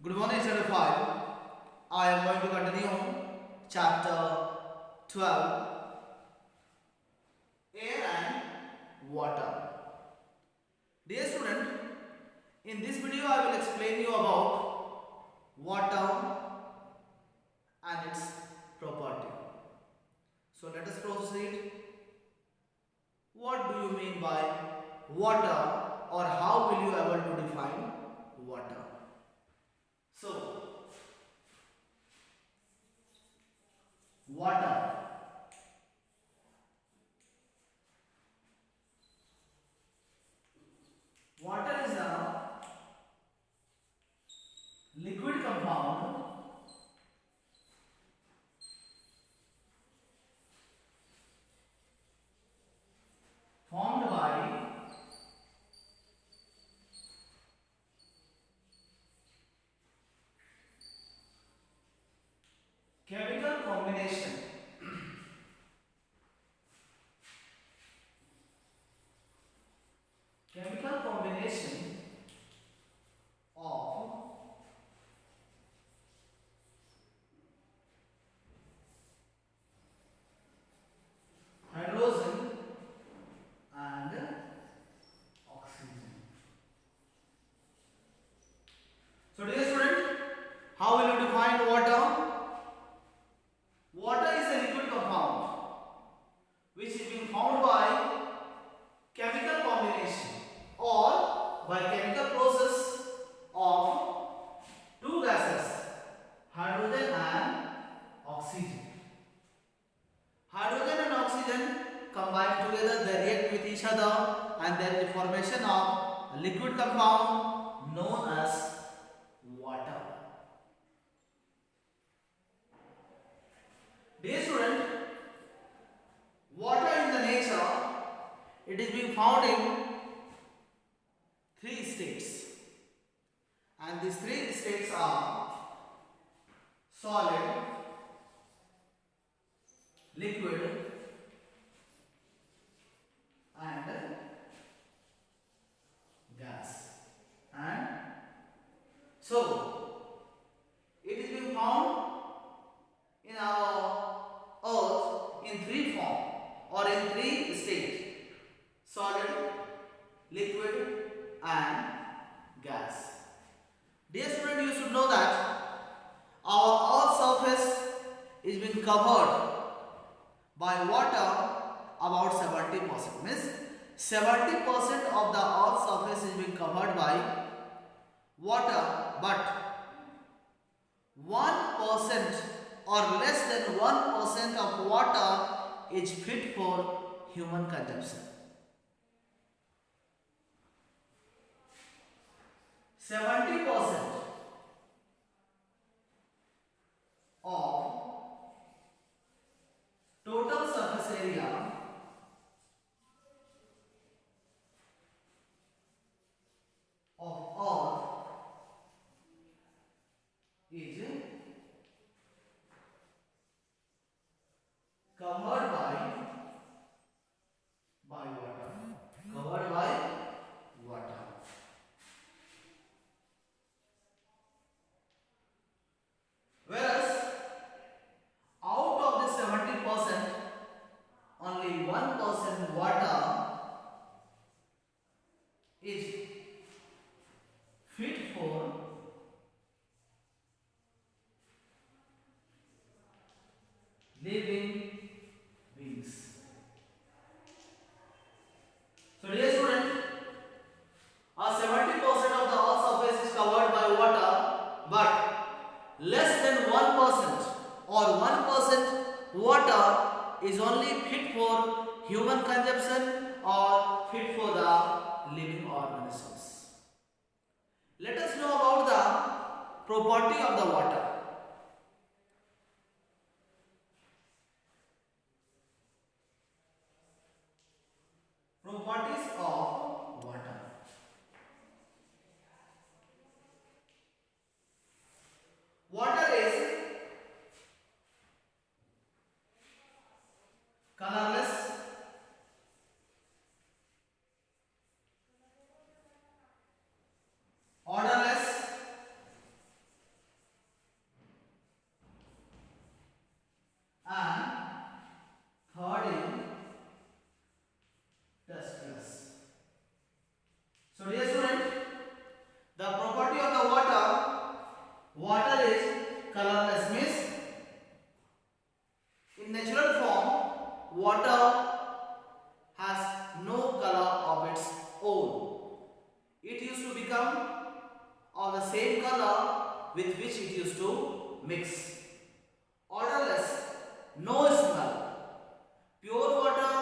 Good morning, Chapter 5. I am going to continue Chapter 12, Air and Water. Dear student, in this video I will explain you about water and its property. So let us proceed. What do you mean by water, or how will you able to define water? So, water. Water is a liquid compound formed by chemical combination of hydrogen and oxygen. So dear student, how will you define water? Water is a liquid compound which is being formed by chemical combination or by chemical process of two gases, hydrogen and oxygen. Hydrogen and oxygen combine together, they react with each other, and there is the formation of a liquid compound known as water. Dear student, water in the nature, it is being found in three states, and these three states are solid, liquid and gas. And so it is being found in our earth in three form or in three states: solid, liquid and gas. Dear student, you should know that our earth's surface is being covered by water about 70%. Means 70% of the earth's surface is being covered by water, but 1% or less than 1% of water is fit for human consumption. 70% of total surface area of earth is covered by water. Covered by water. Whereas out of the 70%, only 1% water is fit for living beings. So dear student, 70% of the earth's surface is covered by water, but less than 1% or 1% water is only fit for human consumption or fit for the living organisms. Let us know about the property of the water. Properties of water. Water is colorless, odorless, of the same color with which it used to mix. Odorless, no smell. Pure water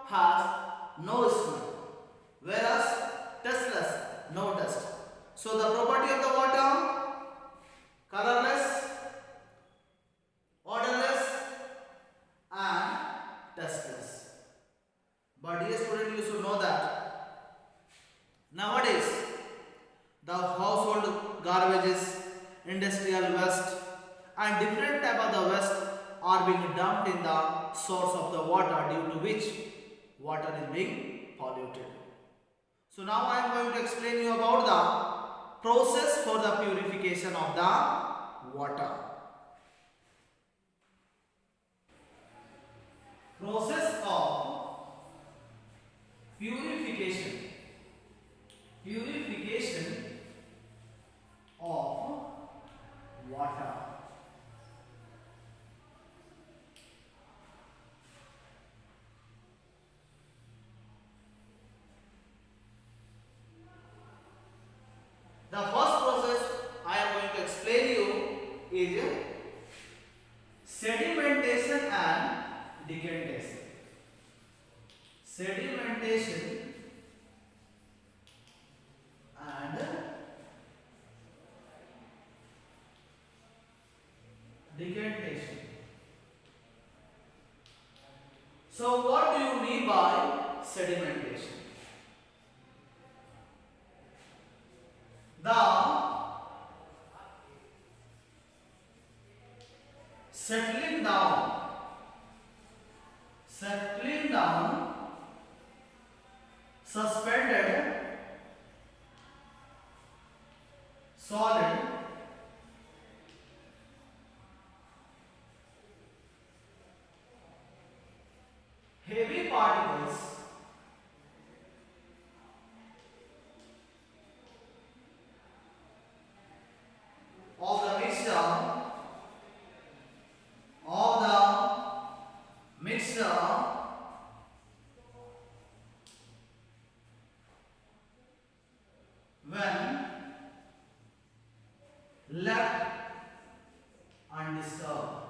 has no smell, whereas tasteless, no taste. So the property of the water: colorless, odorless, and tasteless. But dear student, you should know that nowadays the household garbages, industrial waste, and different type of the waste are being dumped in the source of the water, due to which water is being polluted. So now I am going to explain you about the process for the purification of the water. Process of purification. Purification of water. The first process I am going to explain you is sedimentation and decantation. Sedimentation and decantation. So what do you mean by sedimentation? The settling down, suspended solid heavy particles of the mixture when left undisturbed.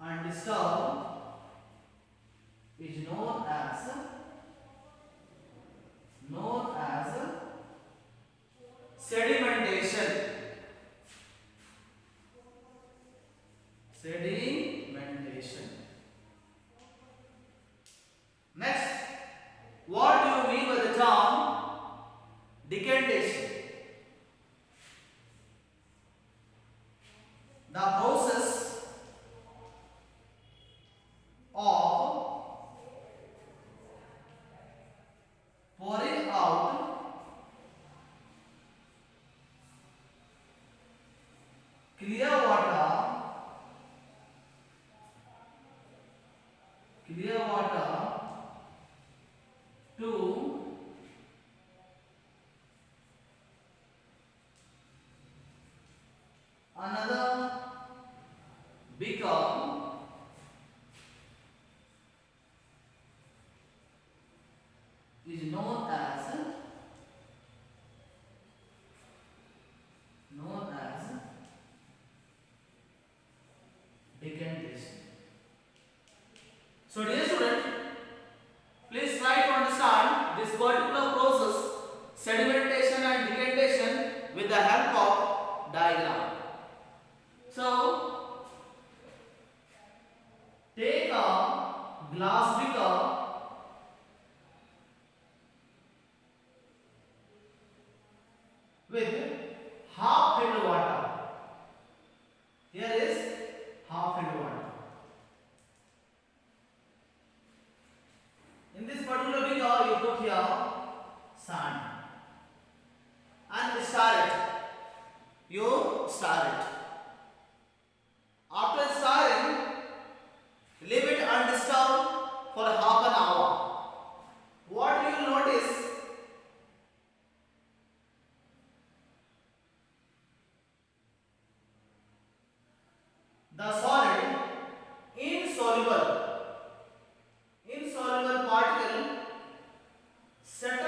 Undisturbed is known as sedimentation. Sedimentation. Next, what do you mean by the term decantation? The process of pouring out clear water to another become is known as decantation. So dear student, please try to understand this particular process, sedimentation and decantation, with the help of diagram. So take a glass beaker with half filled water. Here is half filled water. In this particular beaker, you put here sand and stir it. You stir it. After stirring, leave it undisturbed for half an hour. What you will notice? The solid insoluble particle settle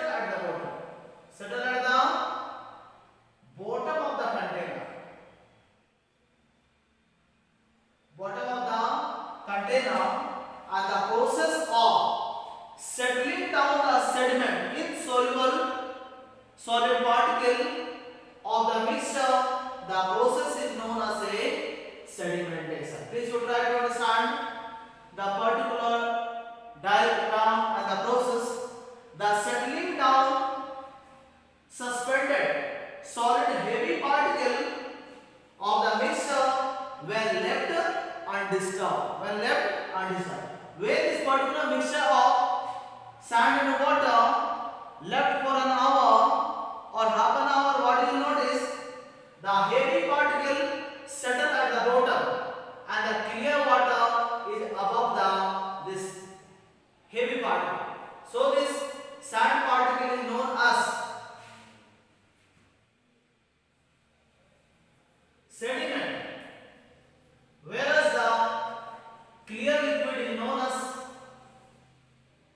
undisturbed. When left undisturbed. When this particular mixture of sand and water left for an hour or half an hour, what you will notice? The heavy particle settle at the bottom and the clear water is above this heavy particle. So this sand particle is known as sediment, whereas the clear liquid is known as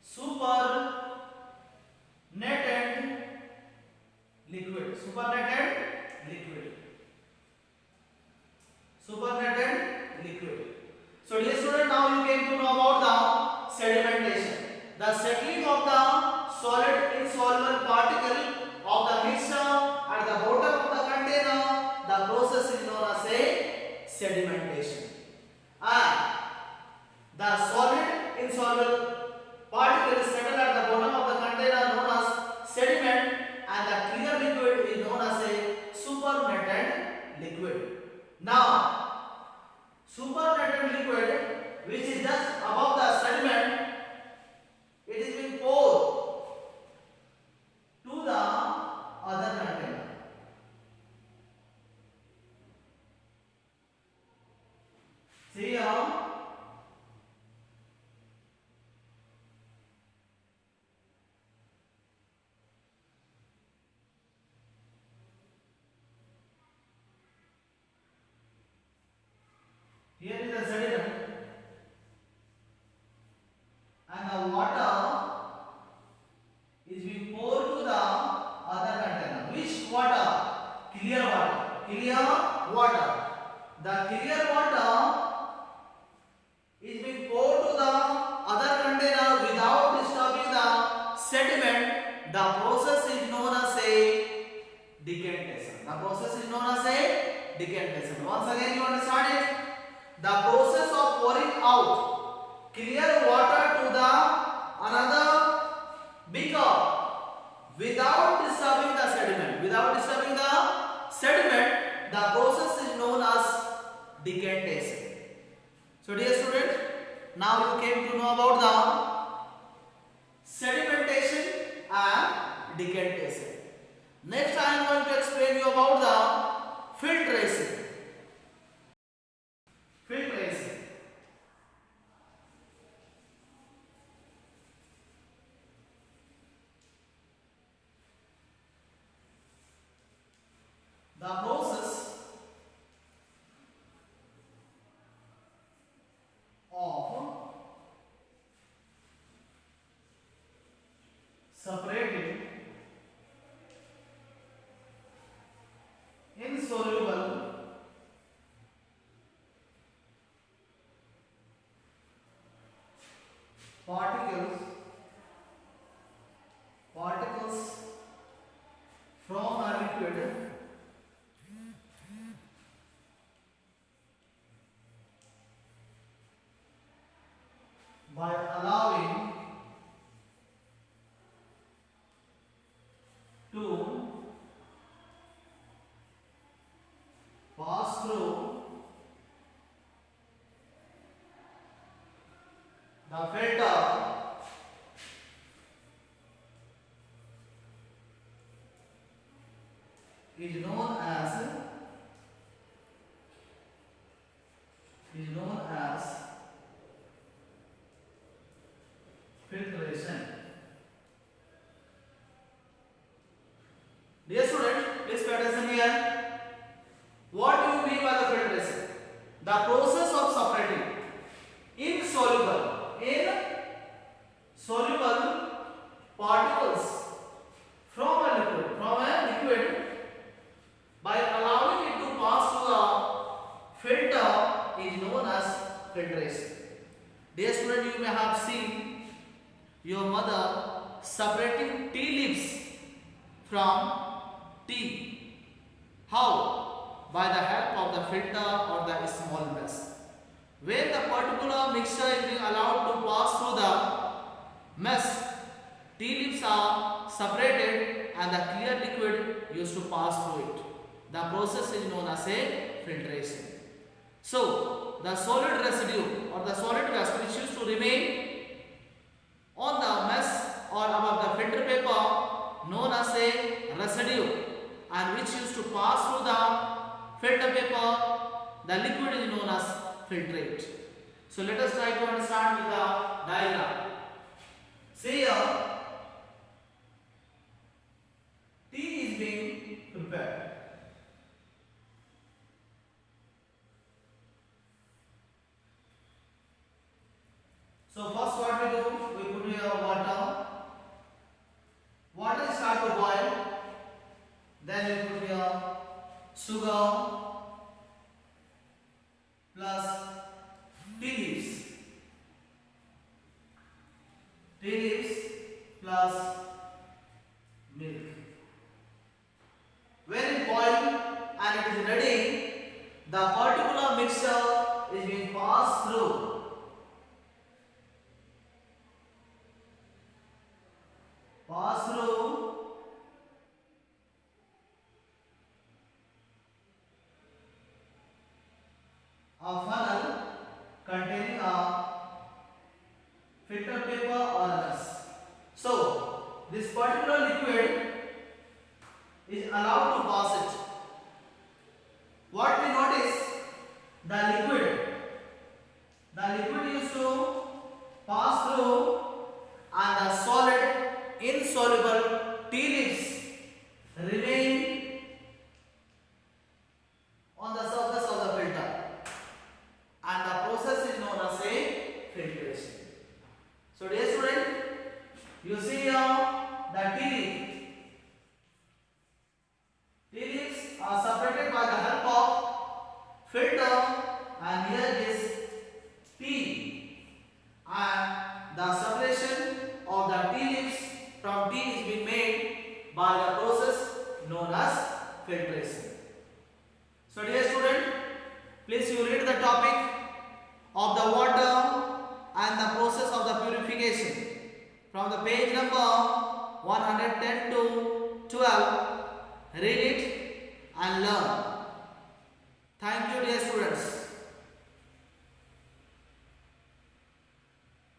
supernatant liquid. Supernatant liquid. Supernatant liquid. So dear student, now you came to know about the sedimentation. The settling of the solid insoluble particle of the mixture at the bottom of the container, the process is known as a sedimentation. And the solid insoluble particle is settled at the bottom of the container known as sediment, and the clear liquid is known as a supernatant liquid. Now, supernatant liquid, which is just above the sediment, it is being poured to the other container. See here. Here is the sediment and the water is being poured to the other container. Which water? Clear water. Clear water. The clear water is being poured to the other container without disturbing the sediment. The process is known as a decantation. The process is known as a decantation. Once again, you understand it? The process of pouring out clear water to the another beaker without disturbing the sediment. Without disturbing the sediment, the process is known as decantation. So dear student, now you came to know about the sedimentation and decantation. Next I am going to explain you about the filtration. Filtration. The process of separating insoluble particles from a liquid by allowing to pass through the filter is known as filtration. Dear student, please pay attention here. What do you mean by the filtration? The process of separating insoluble particles from a liquid by allowing it to pass through the filter is known as filtration. Dear student, you may have seen your mother separating tea leaves from tea. How? By the help of the filter or the small mesh. When the particular mixture is being allowed to pass through the mesh, tea leaves are separated and the clear liquid used to pass through it. The process is known as a filtration. So, the solid residue or the solid waste which used to remain on the mess or above the filter paper known as a residue, and which used to pass through the filter paper, the liquid is known as filtrate. So let us try to understand with the diagram. See here, tea is being prepared. So first what we do, we put here water. Water start to boil. Then we put here sugar plus tea leaves. Tea leaves plus milk. When it boils and it is ready, the particular mixture is being passed through a funnel containing a filter paper or a mess. So this particular liquid is allowed to pass it. What we notice, the liquid used to pass through, and the solid insoluble tea leaves remain on the surface of the filter, and the process is known as a filtration. So dear student, you see here the tea leaf. Tea leaves are separated by the help of filter, and here is tea, and the separation of the tea leaves from tea is being made by the process known as filtration. So dear student, please you read the topic of the water and the process of the purification from the page number 110 to 12. Read it and learn. Thank you dear students.